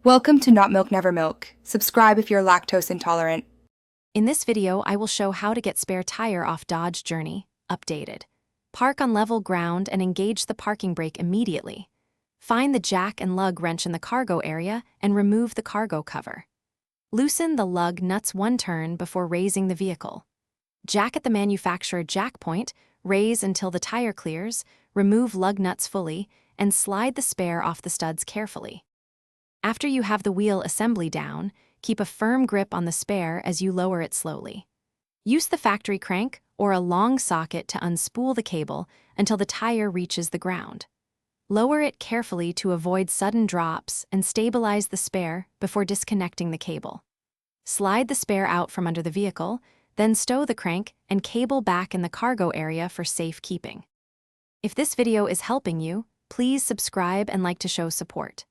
Welcome to Not Milk Never Milk. Subscribe if you're lactose intolerant. In this video, I will show how to get spare tire off Dodge Journey, updated. Park on level ground and engage the parking brake immediately. Find the jack and lug wrench in the cargo area and remove the cargo cover. Loosen the lug nuts one turn before raising the vehicle. Jack at the manufacturer jack point, raise until the tire clears, remove lug nuts fully, and slide the spare off the studs carefully. After you have the wheel assembly down, keep a firm grip on the spare as you lower it slowly. Use the factory crank or a long socket to unspool the cable until the tire reaches the ground. Lower it carefully to avoid sudden drops and stabilize the spare before disconnecting the cable. Slide the spare out from under the vehicle, then stow the crank and cable back in the cargo area for safe keeping. If this video is helping you, please subscribe and like to show support.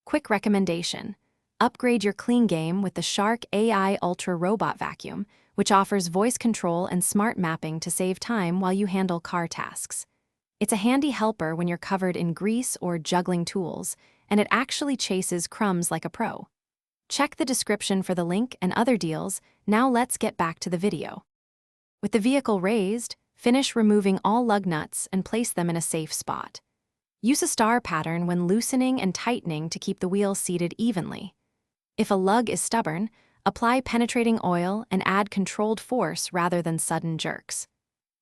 Quick recommendation: upgrade your clean game with the Shark AI Ultra Robot Vacuum, which offers voice control and smart mapping to save time while you handle car tasks. It's a handy helper when you're covered in grease or juggling tools, and it actually chases crumbs like a pro. Check the description for the link and other deals. Now let's get back to the video. With the vehicle raised, finish removing all lug nuts and place them in a safe spot. Use a star pattern when loosening and tightening to keep the wheel seated evenly. If a lug is stubborn, apply penetrating oil and add controlled force rather than sudden jerks.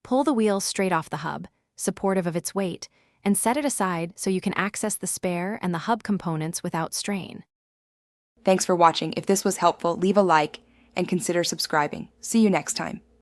Pull the wheel straight off the hub, supportive of its weight, and set it aside so you can access the spare and the hub components without strain. Thanks for watching. If this was helpful, leave a like and consider subscribing. See you next time.